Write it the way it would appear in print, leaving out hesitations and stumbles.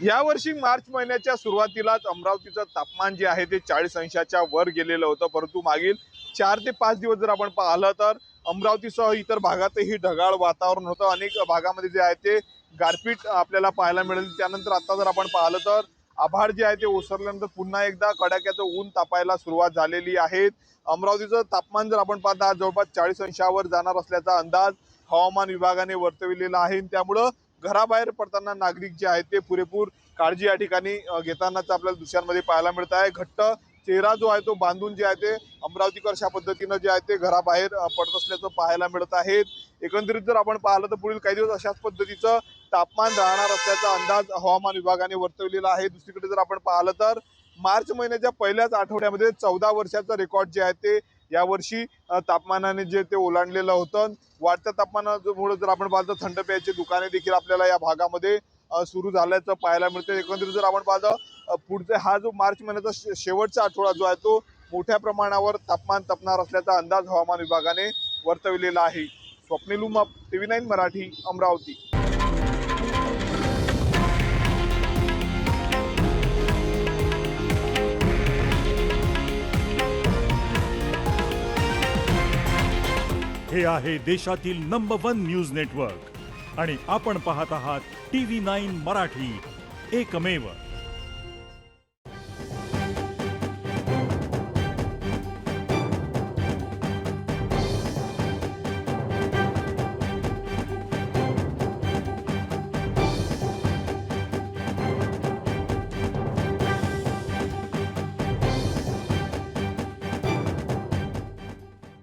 यावर्षी मार्च महिन्याच्या सुरुवातीलाच अमरावतीचं तापमान जे आहे ते 40 अंशाच्या वर गेलेलं होतं, परंतु मागील 4 ते 5 दिवस जर आपण पाहिलं तर अमरावतीसह इतर भागातही ढगाळ वातावरण होतं। अनेक भागामध्ये जे आहे ते गारपीट आपल्याला पाहायला मिळेल। त्यानंतर आता जर आपण पाहिलं तर आभाळ जे आहे ते ओसरल्यानंतर पुन्हा एकदा कडाक्याचं ऊन तापायला सुरुवात झालेली आहे। अमरावतीचं तापमान जर आपण पाहता आज जवळपास 40 अंशावर जाणार असल्याचा अंदाज हवामान विभागाने वर्तविलेला आहे। त्यामुळे घराबाहेर पडताना नागरिक जे आहेत ते पुरेपूर काळजी या ठिकाणी घेतानाच आपल्याला दृश्यांमध्ये पाहायला मिळत आहे। घट्ट चेहरा जो आहे तो बांधून जे आहे ते अमरावतीकर अशा पद्धतीने जे आहे ते घराबाहेर पडत असल्याचं पाहायला मिळत आहे। एकंदरीत जर आपण पाहिलं तर पुढील काही दिवस अशाच पद्धतीचं तापमान राहणार असल्याचा अंदाज हवामान विभागाने वर्तवलेला आहे। दुसरीकडे जर आपण पाहिलं तर मार्च महिन्याच्या पहिल्याच आठवड्यामध्ये 14 वर्षाचा रेकॉर्ड जे आहे ते यावर्षी तापमानाने जे ते ओलांडलेलं होतं। वाढत्या तापमानामुळे जर आपण पाहिलं तर थंड पेयाची दुकाने देखील आपल्याला या भागामध्ये सुरू झाल्याचं पाहायला मिळतं। एकंदरीत जर आपण पाहिलं पुढचा हा जो मार्च महिन्याचा शेवटचा आठवडा जो आहे तो मोठ्या प्रमाणावर तापमान तपणार असल्याचा अंदाज हवामान विभागाने वर्तवलेला आहे। स्वप्नील उमाप, TV9 मराठी, अमरावती। हे आहे देशातील नंबर 1 न्यूज नेटवर्क आणि आपण पाहत आहात TV9 मराठी, एकमेव।